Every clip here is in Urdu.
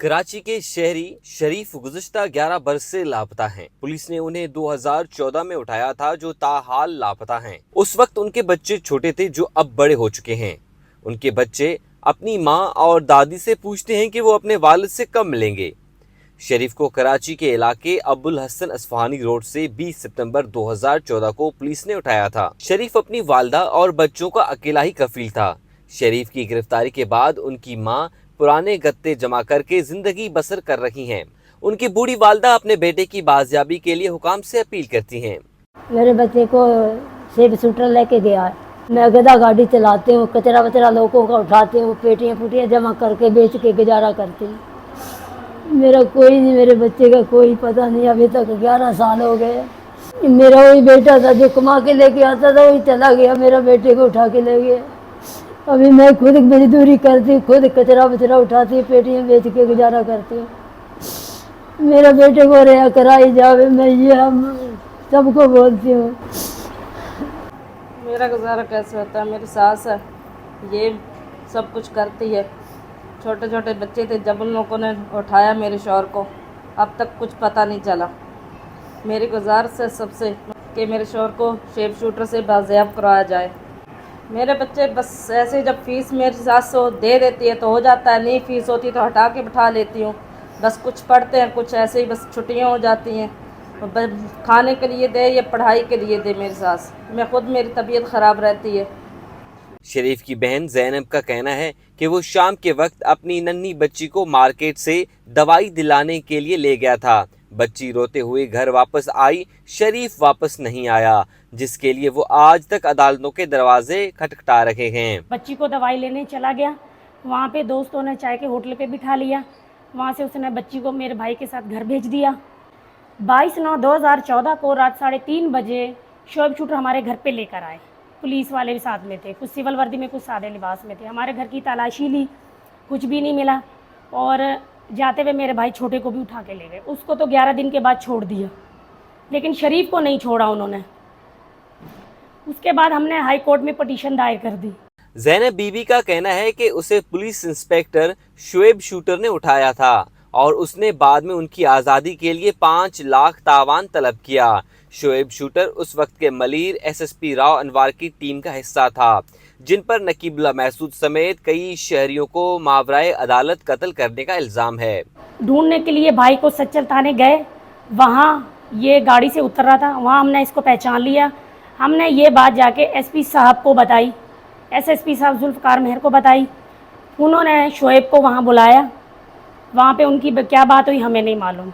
کراچی کے شہری شریف گزشتہ 11 برس سے لاپتہ ہیں۔ پولیس نے انہیں 2014 میں اٹھایا تھا، جو تاحال لاپتہ ہیں۔ اس وقت ان کے بچے چھوٹے تھے، جو اب بڑے ہو چکے ہیں۔ ان کے بچے اپنی ماں اور دادی سے پوچھتے ہیں کہ وہ اپنے والد سے کب ملیں گے۔ شریف کو کراچی کے علاقے ابو الحسن اصفہانی روڈ سے 20 ستمبر 2014 کو پولیس نے اٹھایا تھا۔ شریف اپنی والدہ اور بچوں کا اکیلا ہی کفیل تھا۔ شریف کی گرفتاری کے بعد ان کی ماں پرانے گتے جمع کر کے زندگی بسر کر رہی ہیں۔ ان کی بوڑھی والدہ اپنے بیٹے کی بازیابی کے لیے حکام سے اپیل کرتی ہیں۔ میرے بچے کو سیب سوٹر لے کے گیا ہے، میں گدا گاڑی چلاتی ہوں، کچرا وچرا لوگوں کا اٹھاتی ہوں، پیٹیاں پوٹیاں جمع کر کے بیچ کے گزارا کرتی ہوں۔ میرا کوئی نہیں، میرے بچے کا کوئی پتہ نہیں، ابھی تک 11 سال ہو گئے۔ میرا وہی بیٹا تھا جو کما کے لے کے آتا تھا، وہی چلا گیا، میرا بیٹے کو اٹھا کے لے گیا۔ ابھی میں خود مزدوری کرتی، خود کچرا وچرا اٹھاتی، پیٹیاں بیچ کے گزارا کرتی ہوں۔ میرا بیٹے کو رہا کرائی جاوے، میں یہ ہم سب کو بولتی ہوں۔ میرا گزارا کیسے ہوتا ہے؟ میری ساس ہے، یہ سب کچھ کرتی ہے۔ چھوٹے چھوٹے بچے تھے جب ان لوگوں نے اٹھایا میرے شوہر کو، اب تک کچھ پتہ نہیں چلا۔ میری گزارش ہے سب سے کہ میرے شوہر کو شیپ شوٹر سے بازیاب کرایا جائے۔ میرے بچے بس ایسے جب فیس میری ساس کو دے دیتی ہے تو ہو جاتا ہے، نہیں فیس ہوتی تو ہٹا کے بٹھا لیتی ہوں۔ بس کچھ پڑھتے ہیں، کچھ ایسے ہی بس چھٹیاں ہو جاتی ہیں۔ کھانے کے لیے دے یا پڑھائی کے لیے دے میری ساس، میں خود میری طبیعت خراب رہتی ہے۔ شریف کی بہن زینب کا کہنا ہے کہ وہ شام کے وقت اپنی ننھی بچی کو مارکیٹ سے دوائی دلانے کے لیے لے گیا تھا۔ بچی روتے ہوئے گھر واپس آئی، شریف واپس نہیں آیا، جس کے لیے وہ آج تک عدالتوں کے دروازے کھٹکھٹا رہے ہیں۔ بچی کو دوائی لینے چلا گیا، وہاں پہ دوستوں نے چائے کے ہوٹل پہ بٹھا لیا، وہاں سے اس نے بچی کو میرے بھائی کے ساتھ گھر بھیج دیا۔ 22/9/2014 کو رات 3:30 بجے شعیب شوٹر ہمارے گھر پہ لے کر آئے۔ پولیس والے بھی ساتھ میں تھے، کچھ سول وردی میں، کچھ سادے لباس میں تھے۔ ہمارے گھر کی تلاشی لی، کچھ بھی نہیں ملا، اور جاتے ہوئے میرے بھائی چھوٹے کو بھی اٹھا کے لے گئے۔ اس کو تو 11 دن کے بعد چھوڑ دیا، لیکن شریف کو نہیں چھوڑا انہوں نے۔ اس کے بعد ہم نے ہائی کورٹ میں پٹیشن دائر کر دی۔ زینب بی بی کا کہنا ہے کہ اسے پولیس انسپیکٹر شعیب شوٹر نے اٹھایا تھا اور اس نے بعد میں ان کی آزادی کے لیے 5 لاکھ تاوان طلب کیا۔ شعیب شوٹر اس وقت کے Malir S S P Rao Anwar کی ٹیم کا حصہ تھا، جن پر نقیب اللہ محسود سمیت کئی شہریوں کو ماورائے عدالت قتل کرنے کا الزام ہے۔ ڈھونڈنے کے لیے بھائی کو سچل تھانے گئے، وہاں یہ گاڑی سے اتر رہا تھا، وہاں ہم نے اس کو پہچان لیا۔ ہم نے یہ بات جا کے ایس پی صاحب کو بتائی، ایس ایس پی صاحب ذوالفقار مہر کو بتائی۔ انہوں نے شعیب کو وہاں بلایا، وہاں پہ ان کی کیا بات ہوئی ہمیں نہیں معلوم۔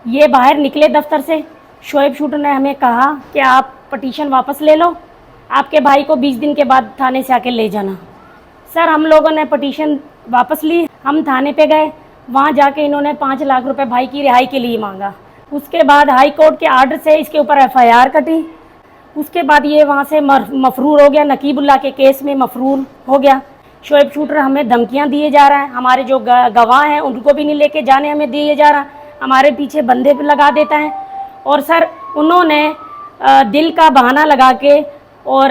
یہ باہر نکلے دفتر سے، شعیب شوٹر نے ہمیں کہا کہ آپ پٹیشن واپس لے لو، آپ کے بھائی کو 20 دن کے بعد تھانے سے آ کے لے جانا۔ سر ہم لوگوں نے پٹیشن واپس لی، ہم تھانے پہ گئے، وہاں جا کے انہوں نے 5 لاکھ روپے بھائی کی رہائی کے لیے مانگا۔ اس کے بعد ہائی کورٹ کے آرڈر سے اس کے اوپر FIR کٹی۔ اس کے بعد یہ وہاں سے مفرور ہو گیا، نقیب اللہ کے کیس میں مفرور ہو گیا۔ شعیب شوٹر ہمیں دھمکیاں دیے جا رہا ہے، ہمارے جو گواہ ہیں ان کو بھی نہیں لے کے جانے ہمیں دیے جا رہا، ہمارے پیچھے بندے پہ لگا دیتا ہے۔ اور سر انہوں نے دل کا بہانہ لگا کے اور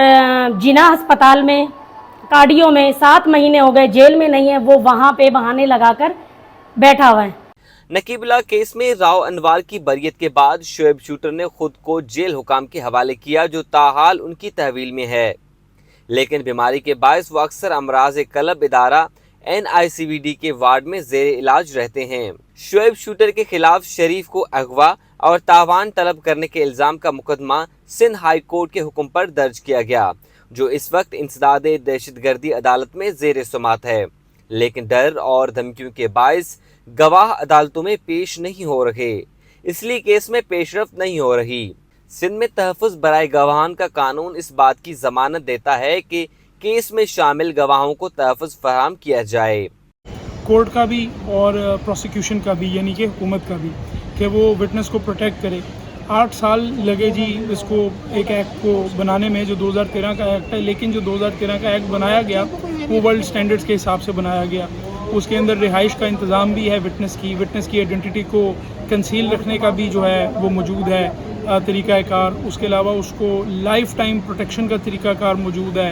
جناح ہسپتال میں کارڈیو میں 7 مہینے ہو گئے، جیل میں نہیں ہے، وہ وہاں پہ بہانے لگا کر بیٹھا ہوا ہے۔ نقیب اللہ کیس میں راؤ انوار کی بریت کے بعد شعیب شوٹر نے خود کو جیل حکام کے حوالے کیا، جو تاحال ان کی تحویل میں ہے، لیکن بیماری کے باعث وہ اکثر امراض قلب ادارہ NICVD کے وارڈ میں زیر علاج رہتے ہیں۔ شعیب شوٹر کے خلاف شریف کو اغوا اور تاوان طلب کرنے کے الزام کا مقدمہ سندھ ہائی کورٹ کے حکم پر درج کیا گیا، جو اس وقت انسداد دہشت گردی عدالت میں زیر سماعت ہے، لیکن ڈر اور دھمکیوں کے باعث گواہ عدالتوں میں پیش نہیں ہو رہے، اس لیے کیس میں پیش رفت نہیں ہو رہی۔ سندھ میں تحفظ برائے گواہان کا قانون اس بات کی ضمانت دیتا ہے کہ کیس میں شامل گواہوں کو تحفظ فراہم کیا جائے۔ کورٹ کا بھی اور پروسیکیوشن کا بھی، یعنی کہ حکومت کا بھی، کہ وہ وٹنس کو پروٹیکٹ کرے۔ 8 سال لگے جی اس کو ایک ایکٹ کو بنانے میں، جو 2013 کا ایکٹ ہے، لیکن جو 2013 کا ایکٹ بنایا گیا وہ ورلڈ سٹینڈرڈز کے حساب سے بنایا گیا۔ اس کے اندر رہائش کا انتظام بھی ہے، وٹنس کی آئیڈینٹی کو کنسیل رکھنے کا بھی جو ہے وہ موجود ہے طریقہ کار۔ اس کے علاوہ اس کو لائف ٹائم پروٹیکشن کا طریقہ کار موجود ہے۔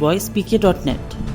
voicepk.net।